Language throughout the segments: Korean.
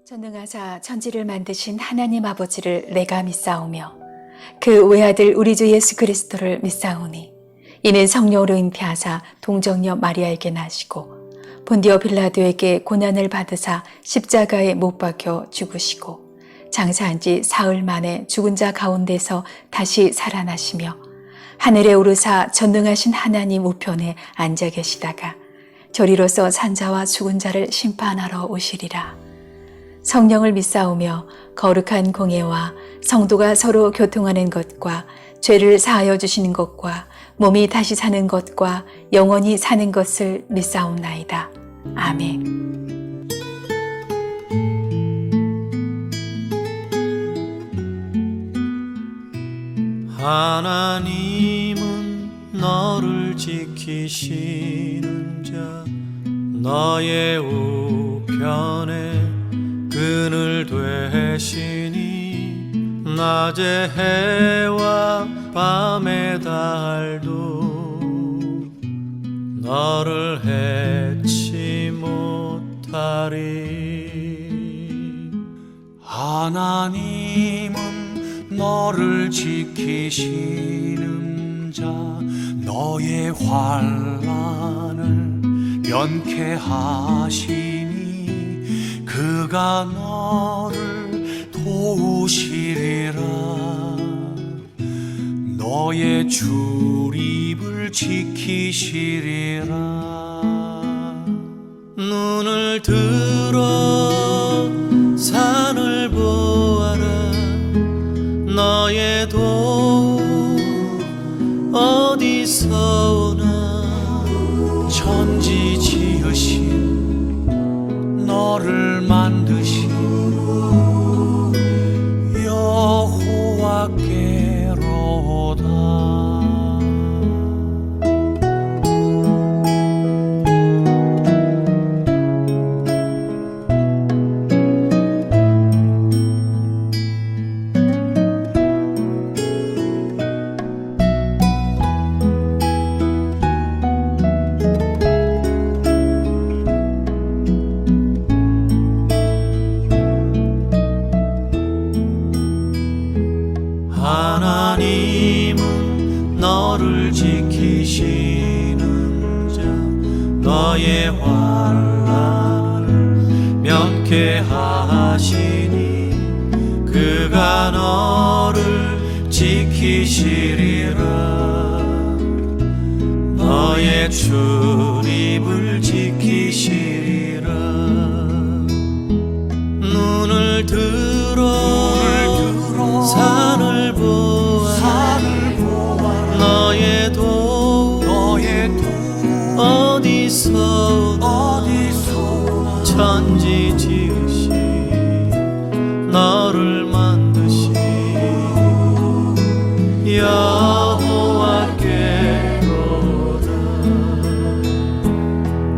전능하사 천지를 만드신 하나님 아버지를 내가 믿사오며 그 외아들 우리 주 예수 그리스도를 믿사오니 이는 성령으로 잉태하사 동정녀 마리아에게 나시고 본디오 빌라도에게 고난을 받으사 십자가에 못 박혀 죽으시고 장사한 지 사흘 만에 죽은 자 가운데서 다시 살아나시며 하늘에 오르사 전능하신 하나님 우편에 앉아 계시다가 저리로서 산자와 죽은 자를 심판하러 오시리라. 성령을 믿사오며 거룩한 공예와 성도가 서로 교통하는 것과 죄를 사하여 주시는 것과 몸이 다시 사는 것과 영원히 사는 것을 믿사옵나이다. 아멘. 하나님은 너를 지키시는 자 너의 우편에 그늘 되시니 낮에 해와 밤의 달도 너를 해치 못하리. 하나님은 너를 지키시는 자 너의 환난을 면케하시니 그가 너를 도우시리라. 너의 출입을 지키시리라. 눈을 들어 산을 보아라. 너의 도움 어디서 오나. 천지 지으신 너를 만드신 여호와께로다. 하나님은 너를 지키시는 자 너의 환난을 면케하시니 그가 너를 지키시리라. 너의 출입을 지키시리라. 눈을 들어 산을 보아라. 너의 도움 어디서 오나. 천지 지으신 너를 만드신 여호와께로다.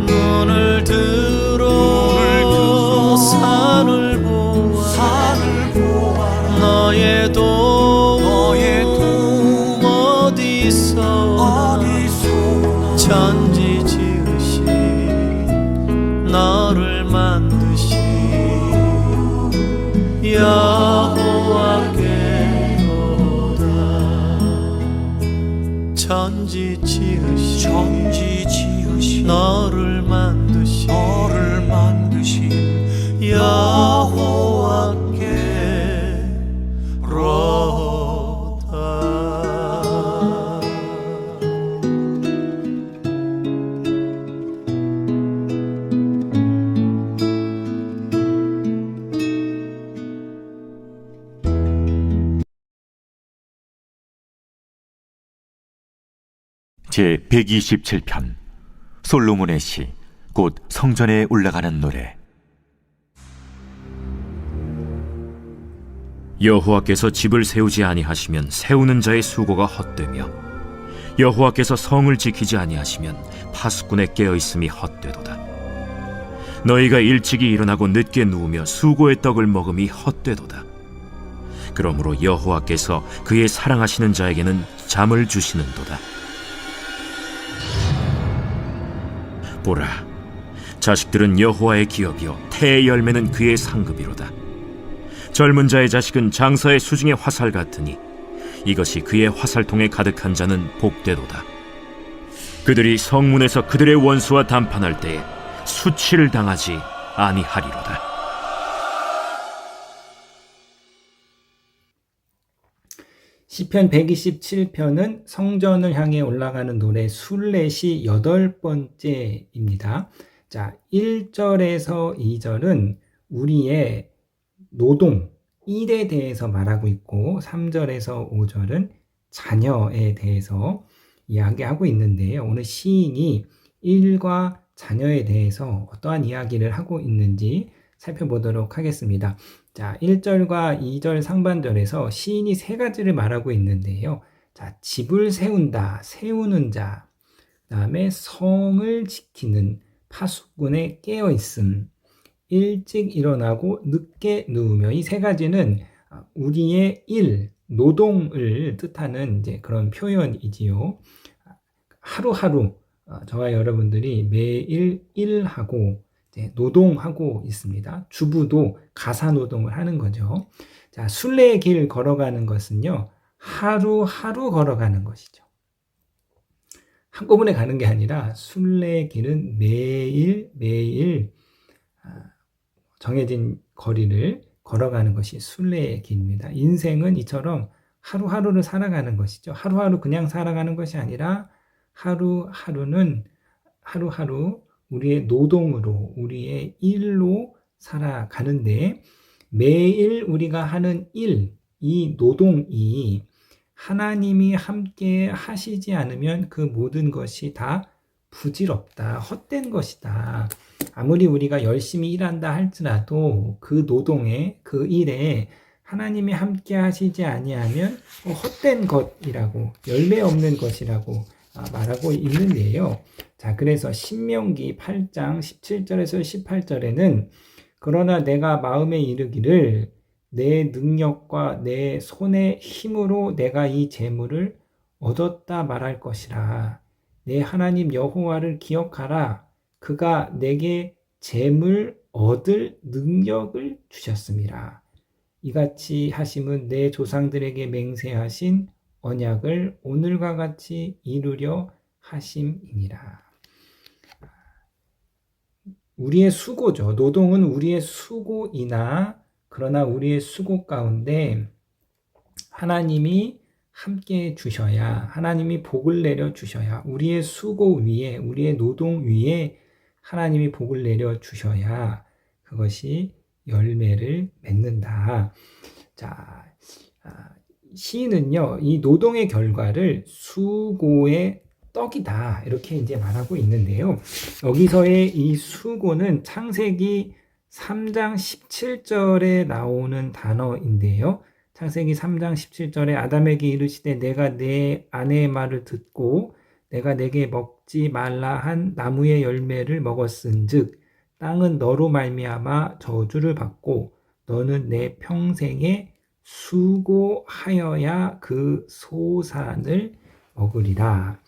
눈을 들어 산을 보아라. 너의 도움 어디서 오나. 천지 지으신 너를 만드신 여호와께로다. 천지 지으신 너를 만드신 여호와께로다. 제 127편 솔로몬의 시 곧 성전에 올라가는 노래. 여호와께서 집을 세우지 아니하시면 세우는 자의 수고가 헛되며 여호와께서 성을 지키지 아니하시면 파수꾼의 깨어있음이 헛되도다. 너희가 일찍이 일어나고 늦게 누우며 수고의 떡을 먹음이 헛되도다. 그러므로 여호와께서 그의 사랑하시는 자에게는 잠을 주시는도다. 보라, 자식들은 여호와의 기업이요 태의 열매는 그의 상급이로다. 젊은 자의 자식은 장사의 수중의 화살 같으니 이것이 그의 화살통에 가득한 자는 복되도다. 그들이 성문에서 그들의 원수와 담판할 때에 수치를 당하지 아니하리로다. 시편 127편은 성전을 향해 올라가는 노래 순례시 8번째입니다. 자, 1절에서 2절은 우리의 노동, 일에 대해서 말하고 있고 3절에서 5절은 자녀에 대해서 이야기하고 있는데요. 오늘 시인이 일과 자녀에 대해서 어떠한 이야기를 하고 있는지 살펴보도록 하겠습니다. 자, 1절과 2절 상반절에서 시인이 세 가지를 말하고 있는데요. 자, 집을 세운다, 세우는 자, 그 다음에 성을 지키는 파수꾼의 깨어있음, 일찍 일어나고 늦게 누우며, 이 세 가지는 우리의 일, 노동을 뜻하는 이제 그런 표현이지요. 하루하루 저와 여러분들이 매일 일하고 이제 노동하고 있습니다. 주부도 가사 노동을 하는 거죠. 자, 순례의 길 걸어가는 것은요, 하루하루 걸어가는 것이죠. 한꺼번에 가는 게 아니라 순례의 길은 매일 정해진 거리를 걸어가는 것이 순례의 길입니다. 인생은 이처럼 하루하루를 살아가는 것이죠. 하루하루 그냥 살아가는 것이 아니라 하루하루는 하루하루 우리의 노동으로, 우리의 일로 살아가는데, 매일 우리가 하는 일, 이 노동이 하나님이 함께 하시지 않으면 그 모든 것이 다 부질없다, 헛된 것이다. 아무리 우리가 열심히 일한다 할지라도 그 노동에, 그 일에 하나님이 함께 하시지 아니하면 헛된 것이라고, 열매 없는 것이라고 말하고 있는데요. 자, 그래서 신명기 8장 17절에서 18절에는 그러나 내가 마음에 이르기를 내 능력과 내 손의 힘으로 내가 이 재물을 얻었다 말할 것이라. 내 하나님 여호와를 기억하라. 그가 내게 재물 얻을 능력을 주셨음이라. 이같이 하심은 내 조상들에게 맹세하신 언약을 오늘과 같이 이루려 하심이니라. 우리의 수고죠. 노동은 우리의 수고이나, 그러나 우리의 수고 가운데 하나님이 함께 주셔야, 하나님이 복을 내려 주셔야, 우리의 수고 위에, 우리의 노동 위에 하나님이 복을 내려 주셔야 그것이 열매를 맺는다. 자, 시인은요, 이 노동의 결과를 수고의 떡이다, 이렇게 이제 말하고 있는데요. 여기서의 이 수고는 창세기 3장 17절에 나오는 단어인데요. 창세기 3장 17절에 아담에게 이르시되 내가 내 아내의 말을 듣고 내가 내게 먹지 말라 한 나무의 열매를 먹었은즉 땅은 너로 말미암아 저주를 받고 너는 내 평생에 수고하여야 그 소산을 먹으리라.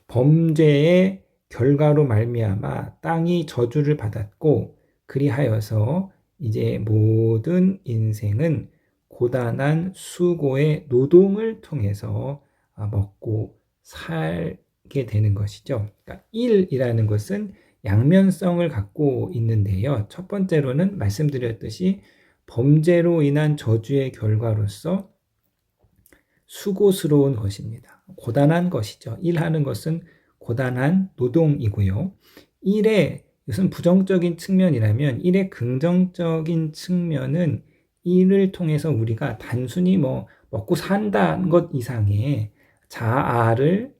범죄의 결과로 말미암아 땅이 저주를 받았고, 그리하여서 이제 모든 인생은 고단한 수고의 노동을 통해서 먹고 살게 되는 것이죠. 그러니까 일이라는 것은 양면성을 갖고 있는데요. 첫 번째로는 말씀드렸듯이 범죄로 인한 저주의 결과로서 수고스러운 것입니다. 고단한 것이죠. 일하는 것은 고단한 노동이고요. 일의 이것은 부정적인 측면이라면, 일의 긍정적인 측면은 일을 통해서 우리가 단순히 먹고 산다는 것 이상의 자아를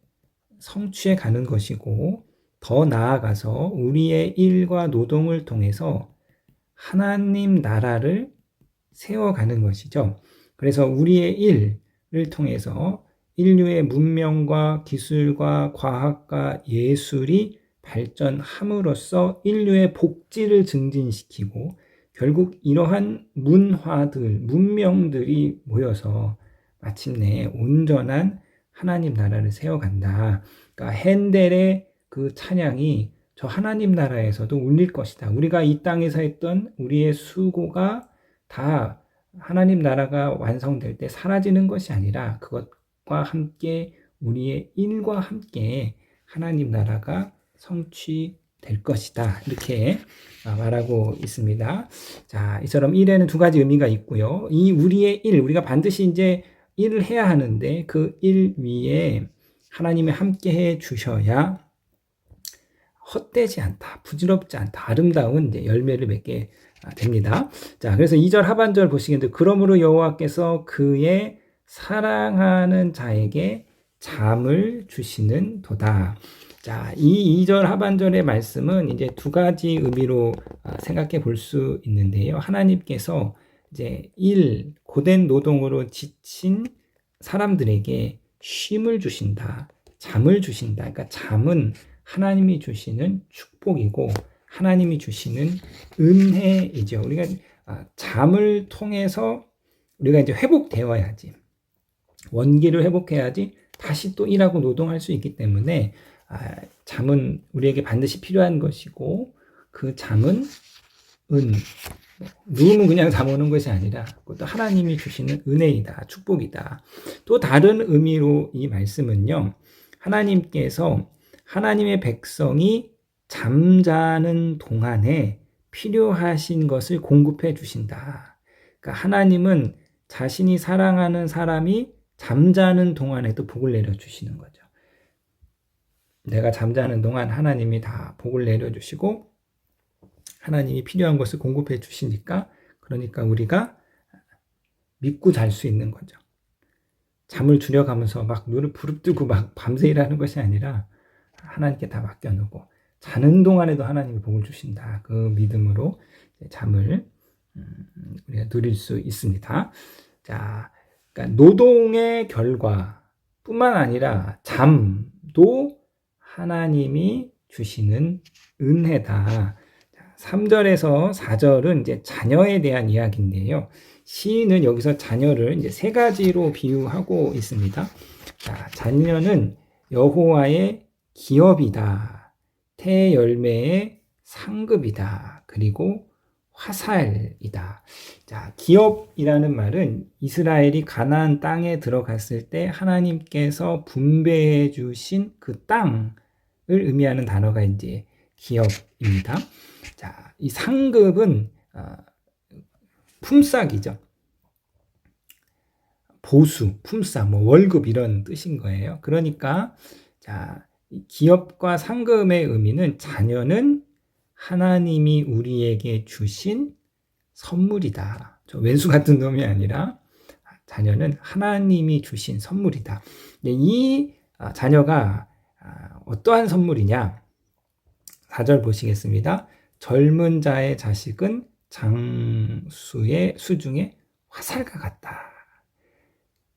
성취해 가는 것이고, 더 나아가서 우리의 일과 노동을 통해서 하나님 나라를 세워가는 것이죠. 그래서 우리의 일을 통해서 인류의 문명과 기술과 과학과 예술이 발전함으로써 인류의 복지를 증진시키고, 결국 이러한 문화들, 문명들이 모여서 마침내 온전한 하나님 나라를 세워간다. 그러니까 핸델의 그 찬양이 저 하나님 나라에서도 울릴 것이다. 우리가 이 땅에서 했던 우리의 수고가 다 하나님 나라가 완성될 때 사라지는 것이 아니라 그것과 함께 우리의 일과 함께 하나님 나라가 성취될 것이다. 이렇게 말하고 있습니다. 자, 이처럼 일에는 두 가지 의미가 있고요. 이 우리의 일, 우리가 반드시 이제 일을 해야 하는데 그 일 위에 하나님이 함께 해 주셔야 헛되지 않다, 부질없지 않다, 아름다운 이제 열매를 맺게 됩니다. 자, 그래서 2절 하반절 보시겠는데, 그러므로 여호와께서 그의 사랑하는 자에게 잠을 주시는 도다. 자, 이 2절 하반절의 말씀은 이제 두 가지 의미로 생각해 볼 수 있는데요. 하나님께서 이제 고된 노동으로 지친 사람들에게 쉼을 주신다, 잠을 주신다. 그러니까 잠은 하나님이 주시는 축복이고 하나님이 주시는 은혜이죠. 우리가 잠을 통해서 우리가 이제 회복되어야지, 원기를 회복해야지 다시 또 일하고 노동할 수 있기 때문에 잠은 우리에게 반드시 필요한 것이고, 그 잠은 누우면 그냥 잠 오는 것이 아니라 그것도 하나님이 주시는 은혜이다, 축복이다. 또 다른 의미로 이 말씀은요, 하나님께서 하나님의 백성이 잠자는 동안에 필요하신 것을 공급해 주신다. 그러니까 하나님은 자신이 사랑하는 사람이 잠자는 동안에도 복을 내려주시는 거죠. 내가 잠자는 동안 하나님이 다 복을 내려주시고 하나님이 필요한 것을 공급해 주시니까, 그러니까 우리가 믿고 잘 수 있는 거죠. 잠을 줄여가면서 막 눈을 부릅뜨고 막 밤새 일하는 것이 아니라 하나님께 다 맡겨놓고 자는 동안에도 하나님이 복을 주신다. 그 믿음으로 잠을 우리가 누릴 수 있습니다. 자, 그러니까 노동의 결과뿐만 아니라 잠도 하나님이 주시는 은혜다. 3절에서 4절은 이제 자녀에 대한 이야기인데요. 시인은 여기서 자녀를 이제 세 가지로 비유하고 있습니다. 자, 자녀는 여호와의 기업이다, 태열매의 상급이다, 그리고 화살이다. 자, 기업이라는 말은 이스라엘이 가나안 땅에 들어갔을 때 하나님께서 분배해 주신 그 땅을 의미하는 단어가 이제 기업입니다. 자, 이 상급은 품삯이죠. 보수, 품삯, 월급 이런 뜻인 거예요. 그러니까 자, 기업과 상급의 의미는 자녀는 하나님이 우리에게 주신 선물이다. 저 왼수 같은 놈이 아니라 자녀는 하나님이 주신 선물이다. 이 자녀가 어떠한 선물이냐? 4절 보시겠습니다. 젊은 자의 자식은 장수의 수중에 화살과 같다.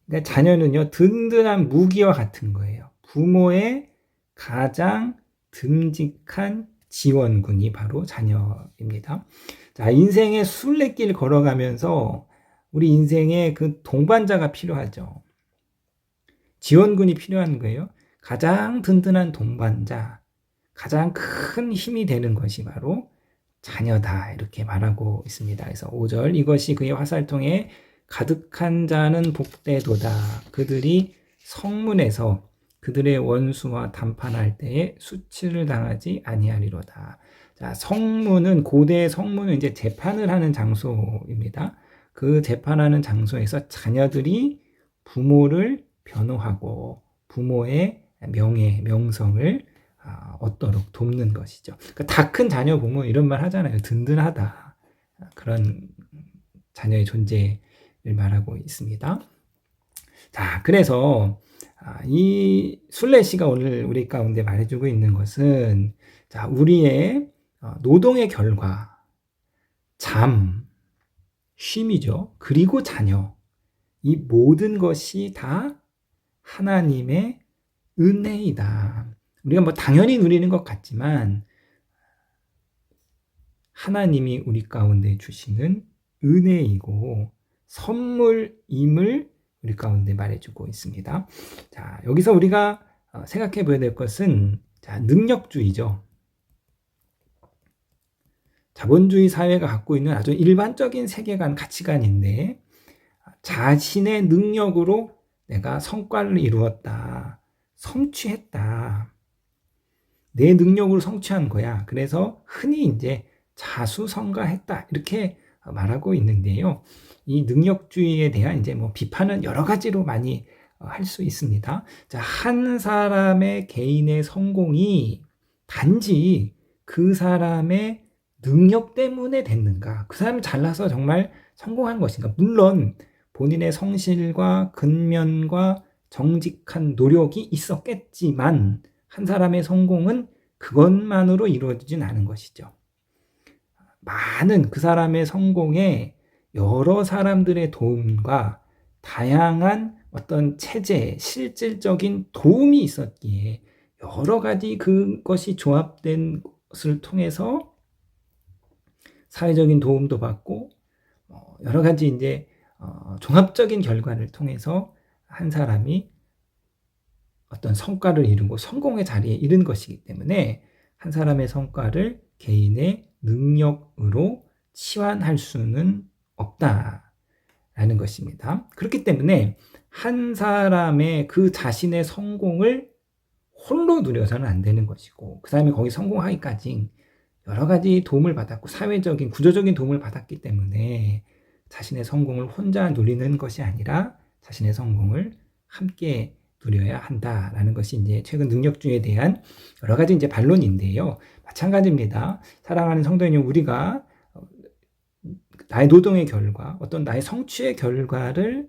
그러니까 자녀는요, 든든한 무기와 같은 거예요. 부모의 가장 듬직한 지원군이 바로 자녀입니다. 자, 인생의 순례길 걸어가면서 우리 인생에 그 동반자가 필요하죠. 지원군이 필요한 거예요. 가장 든든한 동반자, 가장 큰 힘이 되는 것이 바로 자녀다, 이렇게 말하고 있습니다. 그래서 5절, 이것이 그의 화살통에 가득한 자는 복되도다. 그들이 성문에서 그들의 원수와 담판할 때에 수치를 당하지 아니하리로다. 자, 성문은, 고대의 성문은 이제 재판을 하는 장소입니다. 그 재판하는 장소에서 자녀들이 부모를 변호하고 부모의 명예, 명성을 얻도록 돕는 것이죠. 그러니까 다 큰 자녀 보면 이런 말 하잖아요. 든든하다. 그런 자녀의 존재를 말하고 있습니다. 자, 그래서 이 순례시가 오늘 우리 가운데 말해주고 있는 것은, 자, 우리의 노동의 결과, 잠, 쉼이죠. 그리고 자녀, 이 모든 것이 다 하나님의 은혜이다. 우리가 당연히 누리는 것 같지만 하나님이 우리 가운데 주시는 은혜이고 선물임을 우리 가운데 말해주고 있습니다. 자, 여기서 우리가 생각해 봐야 될 것은, 자, 능력주의죠. 자본주의 사회가 갖고 있는 아주 일반적인 세계관, 가치관인데 자신의 능력으로 내가 성과를 이루었다, 성취했다, 내 능력으로 성취한 거야. 그래서 흔히 이제 자수성가했다 이렇게 말하고 있는데요. 이 능력주의에 대한 이제 뭐 비판은 여러 가지로 많이 할 수 있습니다. 자, 한 사람의 개인의 성공이 단지 그 사람의 능력 때문에 됐는가? 그 사람이 잘나서 정말 성공한 것인가? 물론 본인의 성실과 근면과 정직한 노력이 있었겠지만 한 사람의 성공은 그것만으로 이루어지진 않은 것이죠. 많은 그 사람의 성공에 여러 사람들의 도움과 다양한 어떤 체제, 실질적인 도움이 있었기에 여러 가지 그것이 조합된 것을 통해서 사회적인 도움도 받고 여러 가지 이제 종합적인 결과를 통해서 한 사람이 어떤 성과를 이루고 성공의 자리에 이른 것이기 때문에 한 사람의 성과를 개인의 능력으로 치환할 수는 없다라는 것입니다. 그렇기 때문에 한 사람의 그 자신의 성공을 홀로 누려서는 안 되는 것이고 그 사람이 거기 성공하기까지 여러 가지 도움을 받았고 사회적인 구조적인 도움을 받았기 때문에 자신의 성공을 혼자 누리는 것이 아니라 자신의 성공을 함께 누려야 한다라는 것이 이제 최근 능력주의에 대한 여러 가지 이제 반론인데요. 마찬가지입니다. 사랑하는 성도 여러분, 우리가 나의 노동의 결과, 어떤 나의 성취의 결과를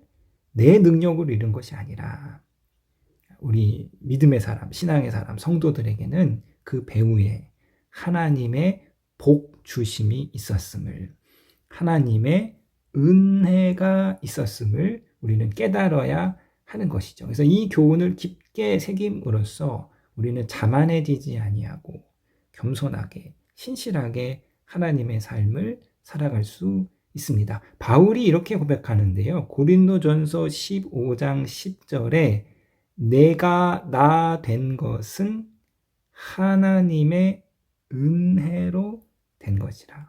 내 능력으로 이룬 것이 아니라 우리 믿음의 사람, 신앙의 사람, 성도들에게는 그 배후에 하나님의 복 주심이 있었음을, 하나님의 은혜가 있었음을 우리는 깨달아야 하는 것이죠. 그래서 이 교훈을 깊게 새김으로써 우리는 자만해지지 아니하고 겸손하게 신실하게 하나님의 삶을 살아갈 수 있습니다. 바울이 이렇게 고백하는데요. 고린도전서 15장 10절에 내가 나 된 것은 하나님의 은혜로 된 것이라.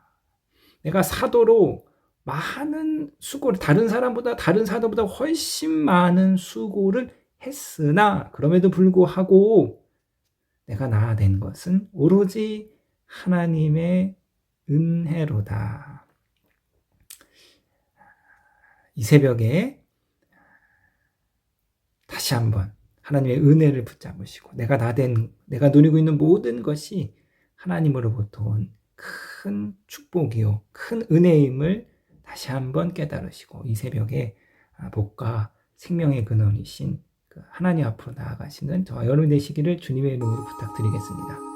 내가 사도로 많은 수고를 다른 사도보다 훨씬 많은 수고를 했으나 그럼에도 불구하고 내가 나 된 것은 오로지 하나님의 은혜로다. 이 새벽에 다시 한번 하나님의 은혜를 붙잡으시고 내가 누리고 있는 모든 것이 하나님으로부터 온 큰 축복이요 큰 은혜임을 다시 한번 깨달으시고 이 새벽에 복과 생명의 근원이신 그 하나님 앞으로 나아가시는 저와 여러분 되시기를 주님의 이름으로 부탁드리겠습니다.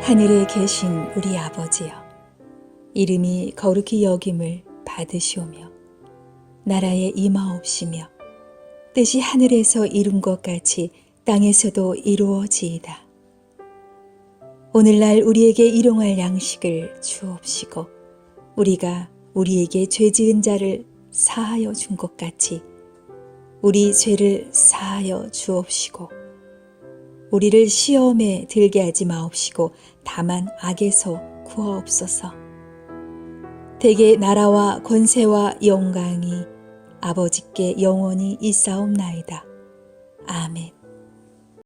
하늘에 계신 우리 아버지여, 이름이 거룩히 여김을 받으시오며 나라에 임하옵시며 뜻이 하늘에서 이룬 것 같이 땅에서도 이루어지이다. 오늘날 우리에게 일용할 양식을 주옵시고 우리가 우리에게 죄 지은 자를 사하여 준 것 같이 우리 죄를 사하여 주옵시고 우리를 시험에 들게 하지 마옵시고 다만 악에서 구하옵소서. 대개 나라와 권세와 영광이 아버지께 영원히 있사옵나이다. 아멘.